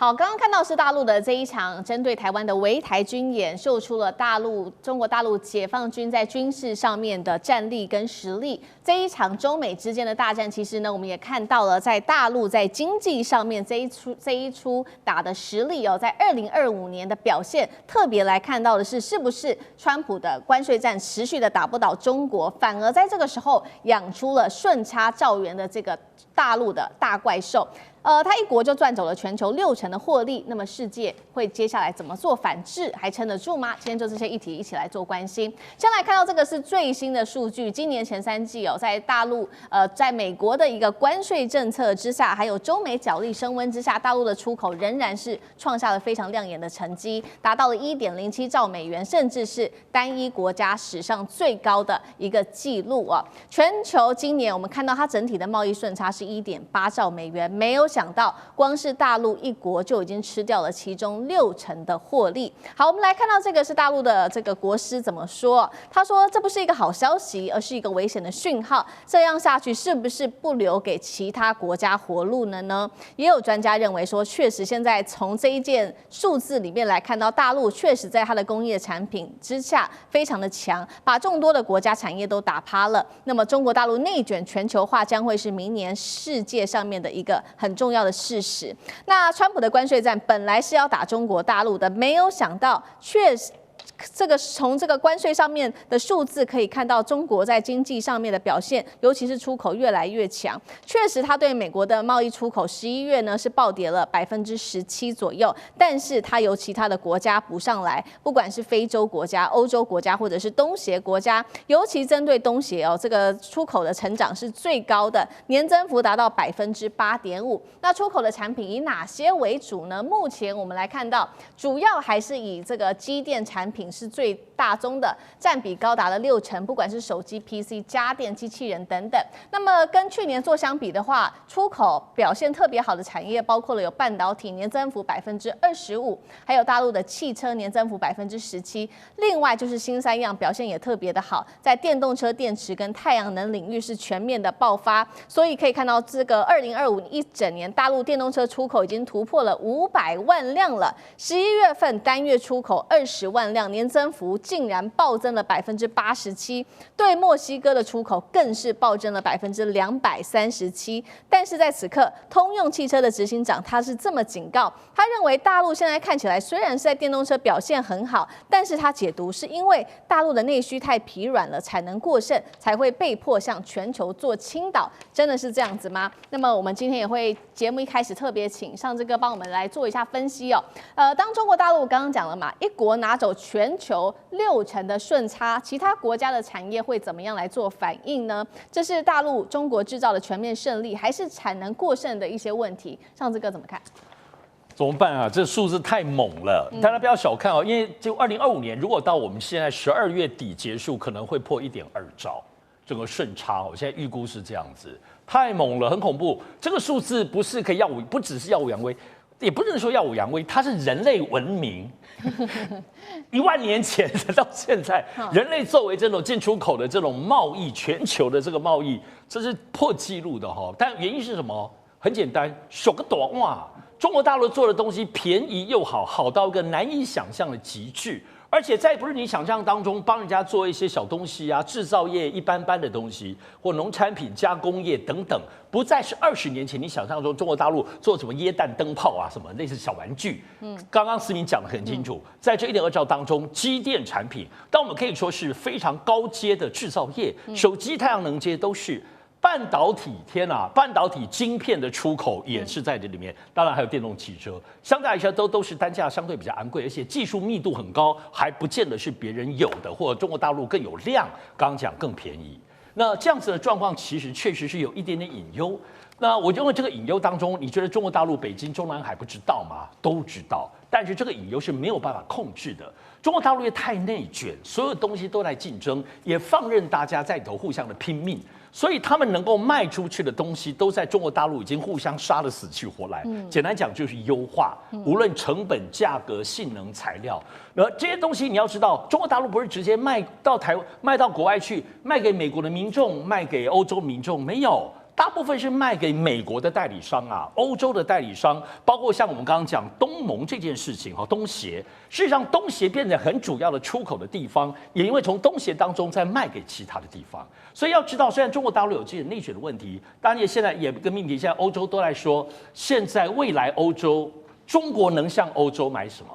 好，刚刚看到是大陆的这一场针对台湾的围台军演，秀出了中国大陆解放军在军事上面的战力跟实力。这一场中美之间的大战，其实呢，我们也看到了在大陆在经济上面这一出打的实力哦，在2025年的表现，特别来看到的是不是川普的关税战持续的打不倒中国，反而在这个时候养出了顺差兆元的这个大陆的大怪兽。他一国就赚走了全球60%的获利，那么世界会接下来怎么做反制，还撑得住吗？今天就这些议题一起来做关心。先来看到这个是最新的数据，今年前3季哦，在大陆在美国的一个关税政策之下，还有中美角力升温之下，大陆的出口仍然是创下了非常亮眼的成绩，达到了1.07兆美元，甚至是单一国家史上最高的一个记录啊！全球今年我们看到它整体的贸易顺差是1.8兆美元，没有想到，光是大陆一国就已经吃掉了其中60%的获利。好，我们来看到这个是大陆的这个国师怎么说？他说这不是一个好消息，而是一个危险的讯号。这样下去是不是不留给其他国家活路呢？也有专家认为说，确实现在从这一件数字里面来看到，大陆确实在它的工业产品之下非常的强，把众多的国家产业都打趴了。那么中国大陆内卷全球化将会是明年世界上面的一个很重要的事实。那川普的关税战本来是要打中国大陆的，没有想到确实。从这个关税上面的数字可以看到，中国在经济上面的表现，尤其是出口越来越强。确实，它对美国的贸易出口11月呢是暴跌了17%左右，但是它由其他的国家补上来，不管是非洲国家、欧洲国家或者是东协国家，尤其针对东协哦，这个出口的成长是最高的，年增幅达到8.5%。那出口的产品以哪些为主呢？目前我们来看到，主要还是以这个机电产品是最大宗的，占比高达了60%，不管是手机、PC、家电、机器人等等。那么跟去年做相比的话，出口表现特别好的产业包括了有半导体年增幅25%，还有大陆的汽车年增幅17%。另外就是新三样表现也特别的好，在电动车电池跟太阳能领域是全面的爆发，所以可以看到这个2025一整年大陆电动车出口已经突破了500万辆了。11月份单月出口20万辆，年增幅竟然暴增了87%，对墨西哥的出口更是暴增了237%。但是在此刻，通用汽车的执行长他是这么警告，他认为大陆现在看起来虽然是在电动车表现很好，但是他解读是因为大陆的内需太疲软了，产能过剩，才会被迫向全球做倾倒。真的是这样子吗？那么我们今天也会节目一开始特别请上这个帮我们来做一下分析哦。当中国大陆刚刚讲了嘛，一国拿走全球60%的顺差，其他国家的产业会怎么样来做反应呢？这是大陆中国制造的全面胜利，还是产能过剩的一些问题？上次哥怎么看？怎么办啊？这数字太猛了，大家不要小看哦，因为就2025年，如果到我们现在12月底结束，可能会破1.2兆，整个顺差哦，现在预估是这样子，太猛了，很恐怖。这个数字不是可以不只是耀武扬威。也不能说耀武扬威，它是人类文明1万年前到现在，人类作为这种进出口的这种贸易，全球的这个贸易，这是破纪录的哈。但原因是什么？很简单，手个短哇！中国大陆做的东西便宜又好，好到一个难以想象的极致。而且再不是你想象当中帮人家做一些小东西啊，制造业一般般的东西，或农产品加工业等等，不再是20年前你想象中中国大陆做什么椰蛋灯泡啊，什么类似小玩具。刚刚思明讲得很清楚，在这1.2兆当中，机电产品，但我们可以说是非常高阶的制造业，手机、太阳能这些都是。半导体，天哪！半导体晶片的出口也是在这里面，当然还有电动汽车，相对来说都是单价相对比较昂贵，而且技术密度很高，还不见得是别人有的，或者中国大陆更有量，刚刚讲更便宜。那这样子的状况，其实确实是有一点点隐忧。那我认为这个隐忧当中，你觉得中国大陆、北京、中南海不知道吗？都知道，但是这个隐忧是没有办法控制的。中国大陆也太内卷，所有东西都来竞争，也放任大家在里头互相的拼命。所以他们能够卖出去的东西，都在中国大陆已经互相杀得死去活来。简单讲就是优化，无论成本、价格、性能、材料，而这些东西你要知道，中国大陆不是直接卖到国外去，卖给美国的民众，卖给欧洲民众，没有。大部分是卖给美国的代理商啊，欧洲的代理商，包括像我们刚刚讲东盟这件事情哈，东协，事实上东协变成很主要的出口的地方，也因为从东协当中再卖给其他的地方，所以要知道，虽然中国大陆有这些内卷的问题，当然现在也跟命题，现在欧洲都来说，现在未来欧洲，中国能向欧洲买什么？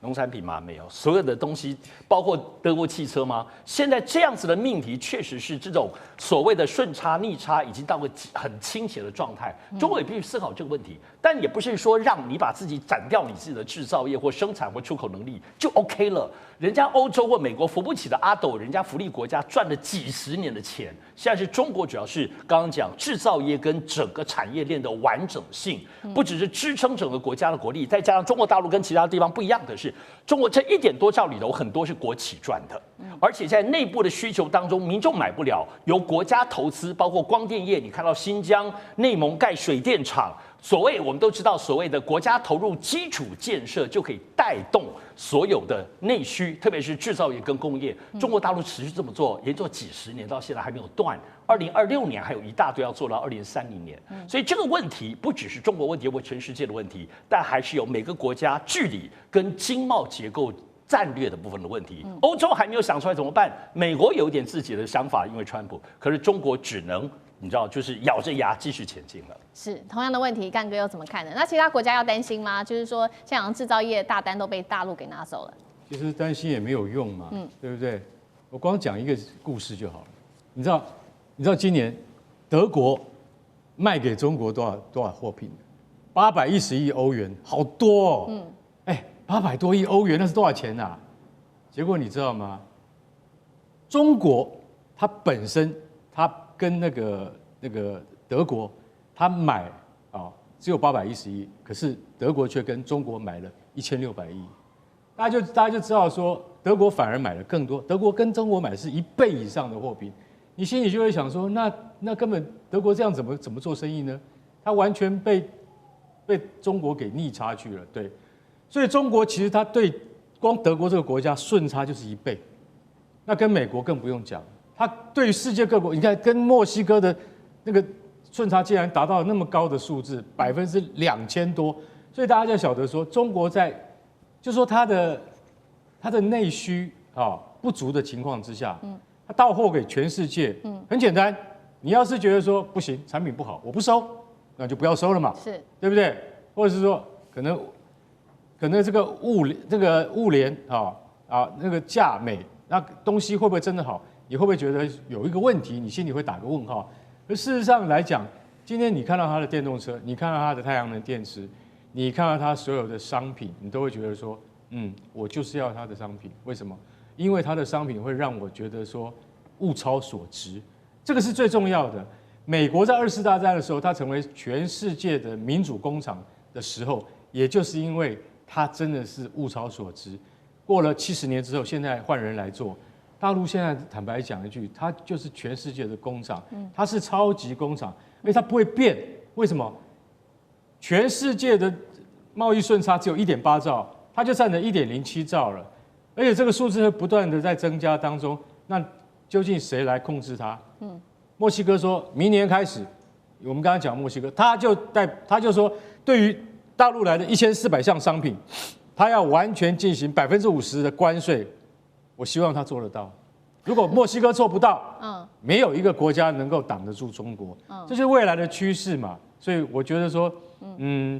农产品吗？没有，所有的东西，包括德国汽车吗？现在这样子的命题，确实是这种所谓的顺差逆差已经到个很倾斜的状态。中国也必须思考这个问题，但也不是说让你把自己斩掉你自己的制造业或生产或出口能力就 OK 了。人家欧洲或美国扶不起的阿斗，人家福利国家赚了几十年的钱，现在是中国主要是刚刚讲制造业跟整个产业链的完整性，不只是支撑整个国家的国力，再加上中国大陆跟其他地方不一样的是，中国这1点多兆里头很多是国企赚的，而且在内部的需求当中，民众买不了，由国家投资，包括光电业，你看到新疆、内蒙盖水电厂。所谓我们都知道，所谓的国家投入基础建设就可以带动所有的内需，特别是制造业跟工业。中国大陆持续这么做，也做几十年，到现在还没有断。2026年还有一大堆要做到2030年，所以这个问题不只是中国问题或全世界的问题，但还是有每个国家治理跟经贸结构。战略的部分的问题，欧洲还没有想出来怎么办。美国有一点自己的想法，因为川普，可是中国只能你知道，就是咬着牙继续前进了。是同样的问题，干哥又怎么看呢？那其他国家要担心吗？就是说，像制造业大单都被大陆给拿走了。其实担心也没有用嘛，对不对？我光讲一个故事就好了。你知道今年德国卖给中国多少货品？810亿欧元，好多哦。800多亿欧元，那是多少钱啊？结果你知道吗？中国它本身，它跟那个德国，它买只有810亿，可是德国却跟中国买了1600亿，大家就知道说，德国反而买了更多，德国跟中国买是1倍以上的货品，你心里就会想说，那根本德国这样怎么做生意呢？它完全被中国给逆差去了，对。所以中国其实它对光德国这个国家顺差就是1倍，那跟美国更不用讲，它对于世界各国，你看跟墨西哥的那个顺差竟然达到那么高的数字，2000多，所以大家就晓得说，中国就是说它的内需不足的情况之下，它到货给全世界，很简单，你要是觉得说不行，产品不好，我不收，那就不要收了嘛，是，对不对？或者是说可能这个物联那个价美，那东西会不会真的好？你会不会觉得有一个问题，你心里会打个问号？而事实上来讲，今天你看到它的电动车，你看到它的太阳能电池，你看到它所有的商品，你都会觉得说，我就是要它的商品。为什么？因为它的商品会让我觉得说物超所值，这个是最重要的。美国在2次大战的时候，它成为全世界的民主工厂的时候，也就是因为它真的是物超所值。过了70年之后，现在换人来做，大陆现在坦白讲一句，它就是全世界的工厂，它是超级工厂，因为它不会变。为什么？全世界的贸易顺差只有1.8兆，它就占了1.07兆了，而且这个数字会不断的在增加当中。那究竟谁来控制它？墨西哥说明年开始，我们刚刚讲墨西哥，他就说对于大陆来的1400项商品，他要完全进行50%的关税。我希望他做得到。如果墨西哥做不到，没有一个国家能够挡得住中国，这是未来的趋势嘛。所以我觉得说，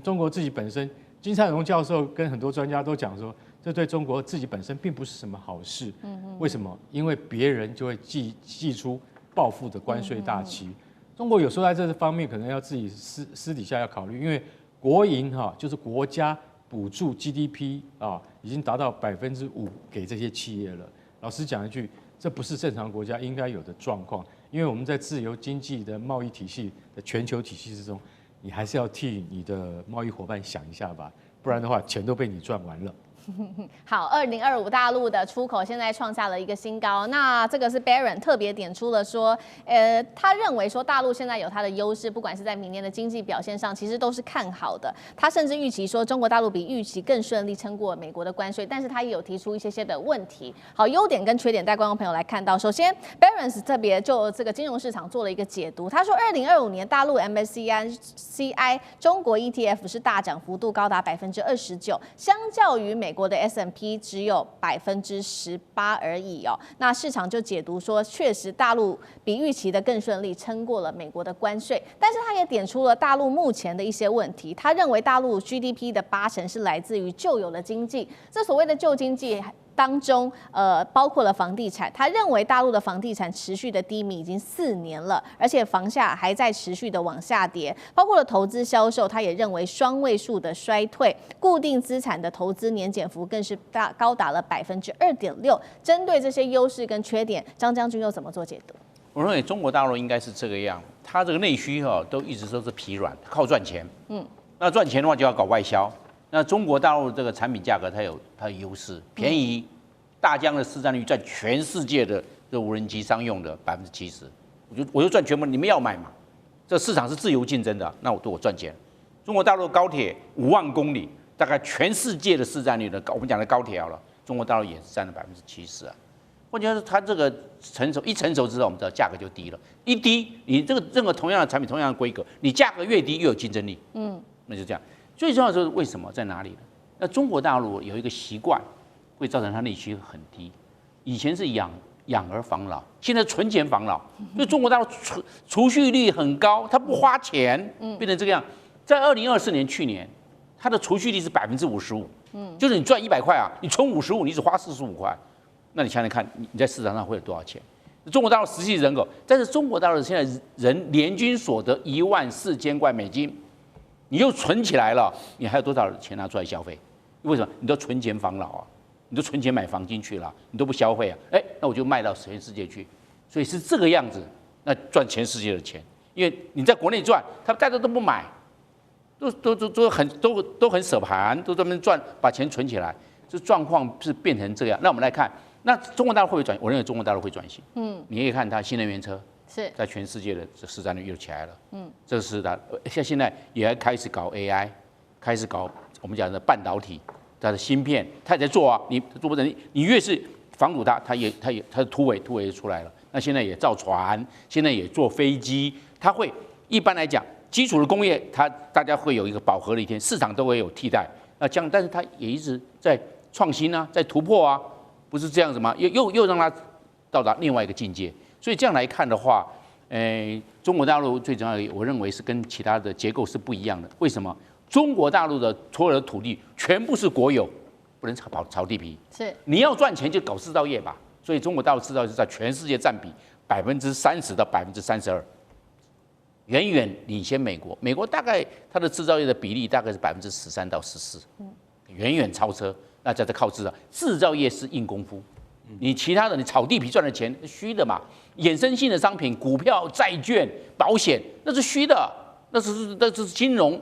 中国自己本身，金灿荣教授跟很多专家都讲说，这对中国自己本身并不是什么好事。为什么？因为别人就会祭出报复的关税大旗。中国有时候在这方面可能要自己私底下要考虑，因为国营就是国家补助 GDP 已经达到5%给这些企业了。老实讲一句，这不是正常国家应该有的状况，因为我们在自由经济的贸易体系的全球体系之中，你还是要替你的贸易伙伴想一下吧，不然的话钱都被你赚完了。好，2025大陆的出口现在创下了一个新高。那这个是 Barron 特别点出了说，他认为说大陆现在有它的优势，不管是在明年的经济表现上，其实都是看好的。他甚至预期说中国大陆比预期更顺利撑过美国的关税，但是他也有提出一些的问题。好，优点跟缺点带观众朋友来看到。首先 ，Barron 特别就这个金融市场做了一个解读，他说2025年大陆 MSCI 中国 ETF 是大涨幅度高达29%，相较于美国的 S&P 只有18%而已哦。那市场就解读说，确实大陆比预期的更顺利，撑过了美国的关税。但是他也点出了大陆目前的一些问题。他认为大陆 GDP 的80%是来自于旧有的经济，这所谓的旧经济当中，包括了房地产。他认为大陆的房地产持续的低迷已经4年了，而且房价还在持续的往下跌。包括了投资销售，他也认为双位数的衰退，固定资产的投资年减幅更是高达了2.6%。针对这些优势跟缺点，张将军又怎么做解读？我认为中国大陆应该是这个样，它这个内需都一直都是疲软，靠赚钱。那赚钱的话就要搞外销。那中国大陆这个产品价格它有优势，便宜，大疆的市占率占全世界的这无人机商用的70%，我就赚全部，你们要买嘛？这市场是自由竞争的，那我赚钱。中国大陆高铁5万公里，大概全世界的市占率的我们讲的高铁好了，中国大陆也是占了70%啊。关键是它这个成熟之后，我们知道价格就低了，一低，你这个任何同样的产品、同样的规格，你价格越低越有竞争力。那就这样。最重要的是为什么在哪里呢？那中国大陆有一个习惯，会造成它内需很低。以前是养儿防老，现在存钱防老。所以中国大陆储蓄率很高，它不花钱，变成这个样。在2024年去年，它的储蓄率是55%，就是你赚100块啊，你存55，你只花45块，那你想想看，你在市场上会有多少钱？中国大陆实际人口，但是中国大陆现在人年均所得14000块美金。你又存起来了，你还有多少钱拿出来消费？为什么？你都存钱防老啊，你都存钱买房进去了，你都不消费啊？那我就卖到全世界去，所以是这个样子，那赚全世界的钱。因为你在国内赚，大家都不买，都很舍盘，都专门赚，把钱存起来，这状况是变成这样。那我们来看，那中国大陆会不会转？我认为中国大陆会转型。你可以看它新能源车。在全世界的市占率又起来了，这是它现在也开始搞 AI， 开始搞我们讲的半导体，它的芯片，它也在做啊。你做不成，你越是防堵它的突围出来了。那现在也造船，现在也做飞机，它会一般来讲，基础的工业大家会有一个饱和的一天，市场都会有替代。那这样，但是它也一直在创新啊，在突破啊，不是这样子吗？又让它到达另外一个境界。所以这样来看的话，中国大陆最重要的，我认为是跟其他的结构是不一样的。为什么？中国大陆的所有的土地全部是国有，不能炒地皮。是你要赚钱就搞制造业吧。所以中国大陆制造业在全世界占比30%到32%，远远领先美国。美国大概它的制造业的比例大概是13%到14%，远远超车。那在这靠制造业是硬功夫。你其他的，你炒地皮赚的钱是虚的嘛？衍生性的商品，股票、债券、保险，那是虚的，那是金融，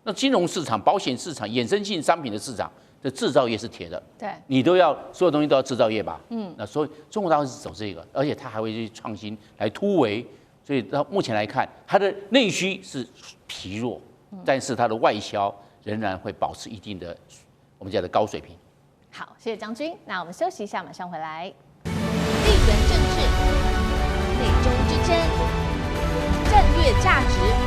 那金融市场、保险市场、衍生性商品的市场，这制造业是铁的。对，你都要所有东西都要制造业吧？那所以中国大陆是走这个，而且它还会去创新来突围。所以到目前来看，它的内需是疲弱，但是它的外销仍然会保持一定的我们讲的高水平。好，谢谢将军。那我们休息一下，马上回来。地缘政治、美中之争、战略价值。